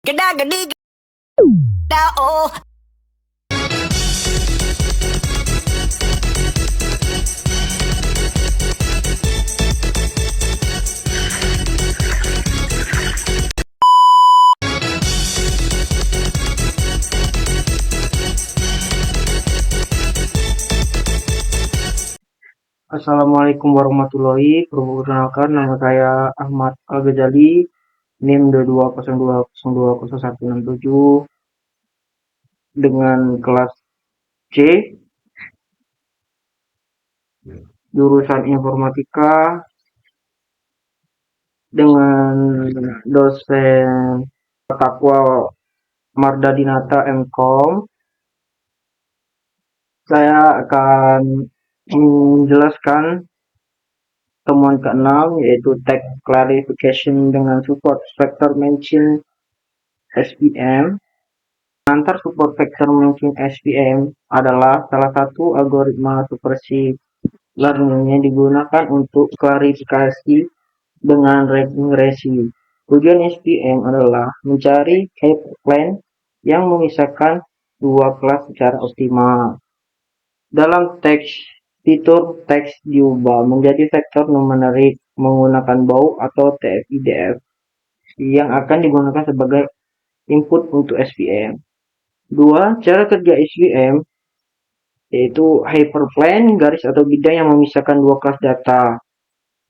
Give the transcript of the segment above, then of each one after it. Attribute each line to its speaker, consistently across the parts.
Speaker 1: Geda gedi geda oh.
Speaker 2: Assalamualaikum warahmatullahi wabarakatuh. Perkenalkan, nama saya Ahmad Al-Ghazali, NIM 2202020167 dengan kelas C, jurusan informatika dengan dosen Takwa Mardadinata MKOM. Saya akan menjelaskan temuan ke-6 yaitu text clarification dengan support vector matching SVM. Antar support vector matching SVM adalah salah satu algoritma supervised learning yang digunakan untuk klarifikasi dengan regresi. Tujuan SVM adalah mencari hyperplane yang memisahkan dua kelas secara optimal. Dalam teks, fitur teks diubah menjadi vektor numerik menggunakan bow atau TF-IDF yang akan digunakan sebagai input untuk SVM. 2. Cara kerja SVM yaitu hyperplane, garis atau bidang yang memisahkan dua kelas data,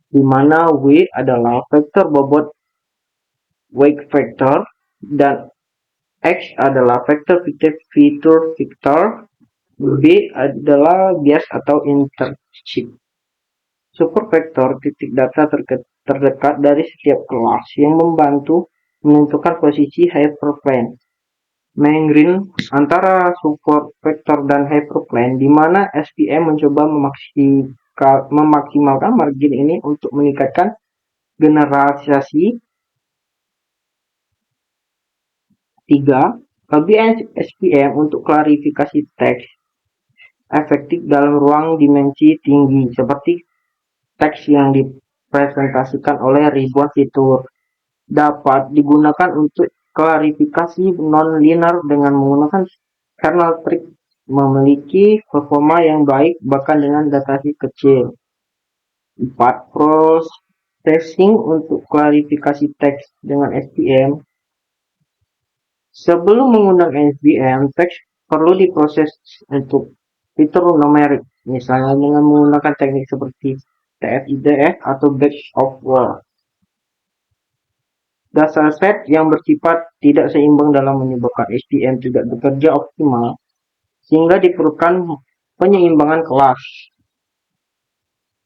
Speaker 2: di mana W adalah vektor bobot weight vector dan X adalah vektor fitur vector, B adalah bias atau intercept. Super vektor titik data terdekat dari setiap kelas yang membantu menentukan posisi hyperplane. Margin antara support vektor dan hyperplane, di mana SVM mencoba memaksimalkan margin ini untuk meningkatkan generalisasi. 3. Kelebihan SVM untuk klarifikasi teks efektif dalam ruang dimensi tinggi, seperti teks yang dipresentasikan oleh ribuan fitur, dapat digunakan untuk klarifikasi non-linear dengan menggunakan kernel trig, memiliki performa yang baik bahkan dengan dataset kecil. 4. Processing untuk klarifikasi teks dengan SVM. Sebelum menggunakan SVM, teks perlu diproses untuk fitur numerik, misalnya dengan menggunakan teknik seperti TF-IDF atau batch of word. Dataset yang bersifat tidak seimbang dalam menyebabkan SVM tidak bekerja optimal, sehingga diperlukan penyeimbangan kelas.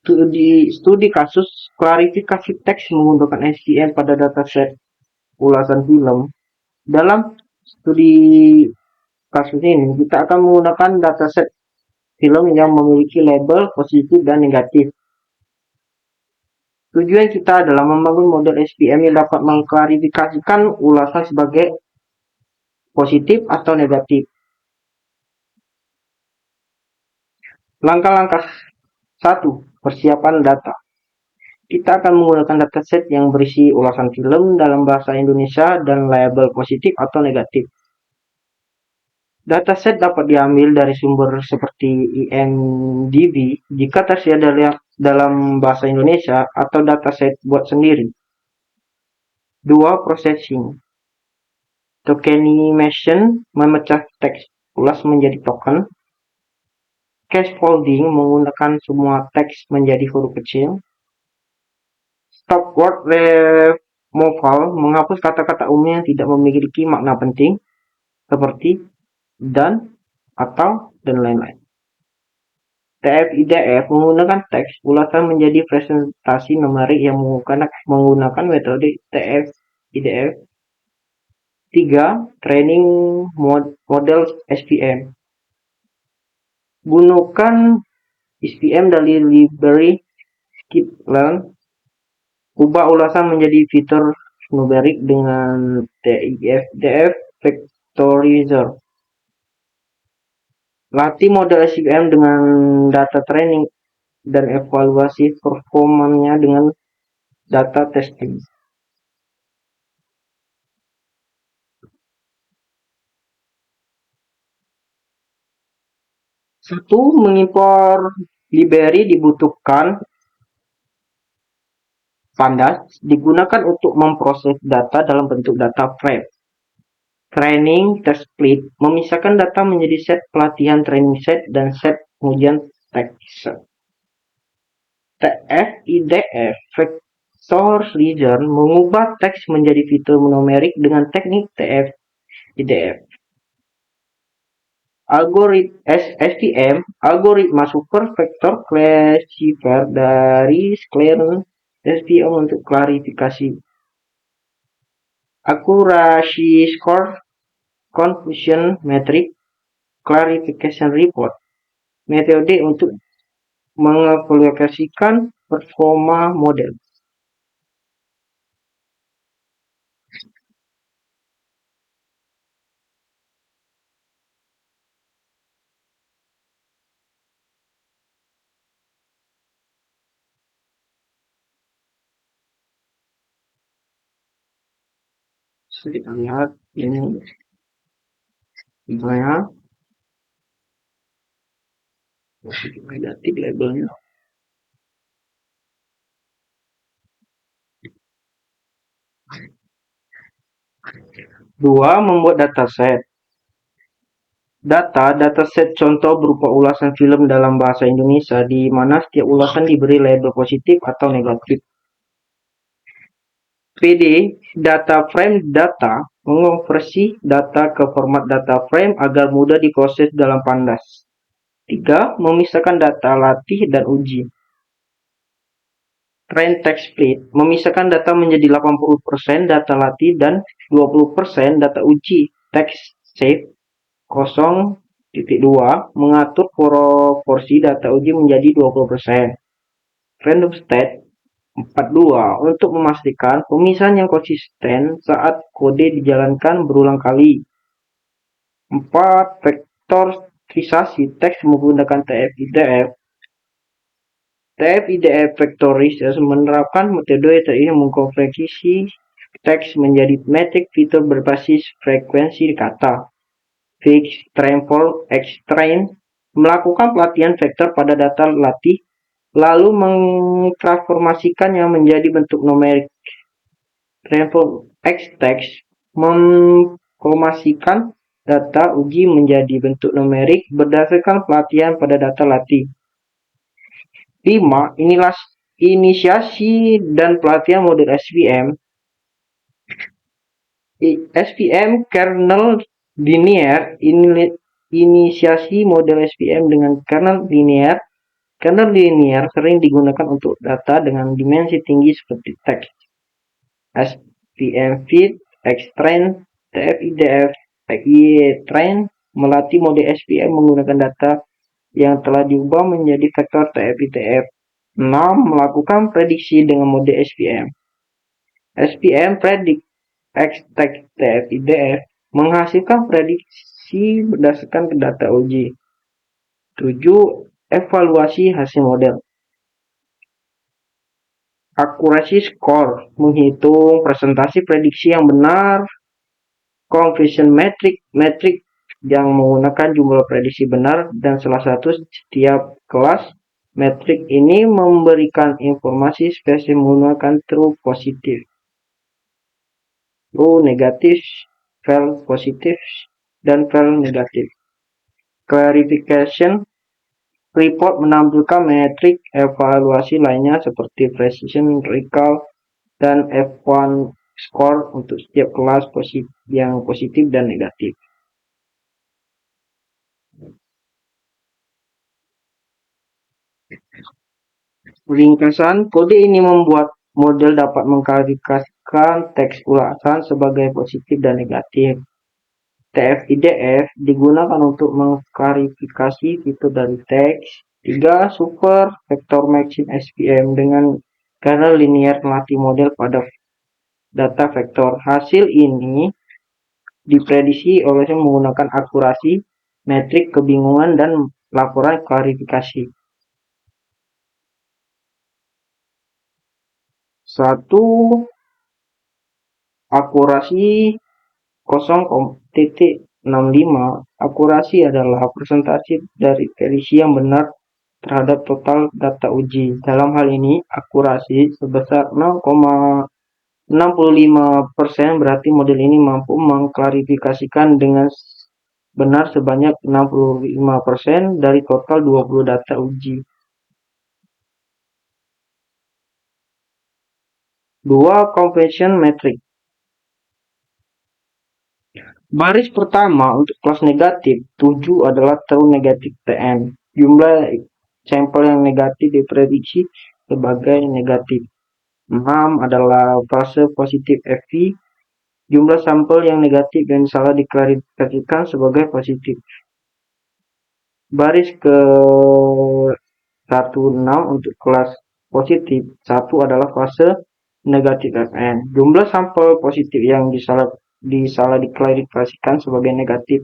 Speaker 2: Studi kasus klarifikasi teks menggunakan SVM pada dataset ulasan film. Dalam studi kasus ini, kita akan menggunakan dataset film yang memiliki label positif dan negatif. Tujuan kita adalah membangun model SVM yang dapat mengklarifikasikan ulasan sebagai positif atau negatif. Langkah-langkah 1. Persiapan data. Kita akan menggunakan dataset yang berisi ulasan film dalam bahasa Indonesia dan label positif atau negatif. Dataset dapat diambil dari sumber seperti IMDb jika tersedia dalam bahasa Indonesia atau dataset buat sendiri. 2. Processing. Tokenization memecah teks ulas menjadi token. Scaffolding menggunakan semua teks menjadi huruf kecil. Stop word removal menghapus kata-kata umum yang tidak memiliki makna penting seperti dan, atau, dan lain-lain. TF-IDF menggunakan teks ulasan menjadi presentasi numerik yang menggunakan metode TF-IDF. 3. Training model SVM. Gunakan SVM dari library skitlearn. Ubah ulasan menjadi fitur numerik dengan TF-IDF vectorizer. Latih model SVM dengan data training dan evaluasi performanya dengan data testing. Satu, mengimpor library dibutuhkan Pandas digunakan untuk memproses data dalam bentuk data frame. Training test split memisahkan data menjadi set pelatihan training set dan set pengujian teks. TF-IDF vector region mengubah teks menjadi fitur numerik dengan teknik TF-IDF. SVM, algoritma super vector classifier dari Clarence SVM untuk klarifikasi. Accuracy score, confusion metric, clarification report. Metode untuk mengevaluasikan performa model. Kita lihat ini misalnya negatif labelnya. Dua, membuat dataset. Dataset contoh berupa ulasan film dalam bahasa Indonesia di mana setiap ulasan diberi label positif atau negatif. PD, data frame data, mengonversi data ke format data frame agar mudah diproses dalam Pandas. 3. Memisahkan data latih dan uji. Train text split, memisahkan data menjadi 80% data latih dan 20% data uji. Text shape 0.2 mengatur proporsi data uji menjadi 20%. Random state 42 untuk memastikan pemisahan yang konsisten saat kode dijalankan berulang kali. 4. Vektorisasi teks menggunakan TF-IDF. TF-IDF vectorization menerapkan metode yang mengkonversi teks menjadi metrik fitur berbasis frekuensi kata. Fix, transform, extrain melakukan pelatihan vektor pada data latih lalu mentransformasikannya menjadi bentuk numerik. Transform X-text memformasikan data uji menjadi bentuk numerik berdasarkan pelatihan pada data latih. 5. Inilah inisiasi dan pelatihan model SVM. SVM kernel linear, inisiasi model SVM dengan kernel linear. Kernel linear sering digunakan untuk data dengan dimensi tinggi seperti teks. SVM feed, Xtrain, TF-IDF, train melatih model SVM menggunakan data yang telah diubah menjadi vektor TF-IDF. 6. Melakukan prediksi dengan mode SVM. SVM predict X-text TF-IDF menghasilkan prediksi berdasarkan data uji. 7. Evaluasi hasil model. Accuracy score menghitung presentasi prediksi yang benar. Confusion metric yang menggunakan jumlah prediksi benar dan salah satu setiap kelas. Metrik ini memberikan informasi spesifik menggunakan true positif, true negatif, false positif, dan false negatif. Clarification report menampilkan metrik evaluasi lainnya seperti precision, recall, dan F1 score untuk setiap kelas yang positif dan negatif. Ringkasan, kode ini membuat model dapat mengklarifikasikan teks ulasan sebagai positif dan negatif. TF-IDF digunakan untuk mengklarifikasi fitur dari teks. 3. Super vector matching SVM dengan kernel linear melatih model pada data vektor. Hasil ini diprediksi olehnya menggunakan akurasi, metrik kebingungan, dan laporan klarifikasi. 1. Akurasi 0.6 65, akurasi adalah presentasi dari prediksi yang benar terhadap total data uji. Dalam hal ini, akurasi sebesar 0,65% berarti model ini mampu mengklarifikasikan dengan benar sebanyak 65% dari total 20 data uji. 2. Conversion metric. Baris pertama untuk kelas negatif 7 adalah true negatif TN. Jumlah sampel yang negatif diprediksi sebagai negatif. 6 adalah fase positif FV. Jumlah sampel yang negatif dan salah diklarifikasikan sebagai positif. Baris ke 16 untuk kelas positif 1 adalah fase negatif FN. Jumlah sampel positif yang disalah diklarifikasikan sebagai negatif.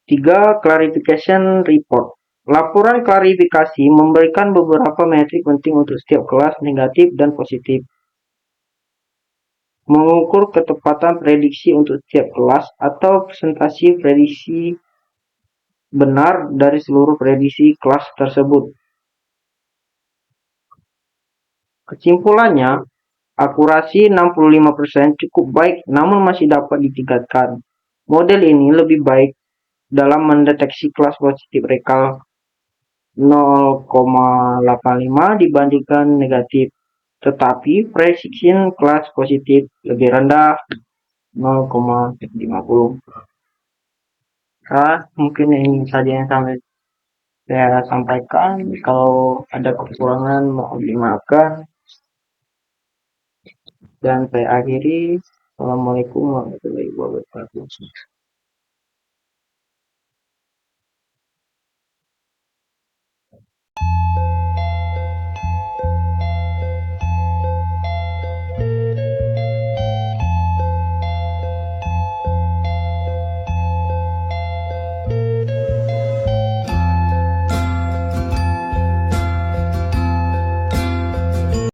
Speaker 2: 3. Clarification report. Laporan klarifikasi memberikan beberapa metrik penting untuk setiap kelas negatif dan positif. Mengukur ketepatan prediksi untuk setiap kelas atau presentasi prediksi benar dari seluruh prediksi kelas tersebut. Kesimpulannya, akurasi 65% cukup baik namun masih dapat ditingkatkan. Model ini lebih baik dalam mendeteksi kelas positif rekal 0,85 dibandingkan negatif, tetapi precision kelas positif lebih rendah 0,50. Mungkin ini saja yang saya sampaikan. Kalau ada kekurangan mohon dimaafkan. Dan saya akhiri. Assalamualaikum warahmatullahi wabarakatuh.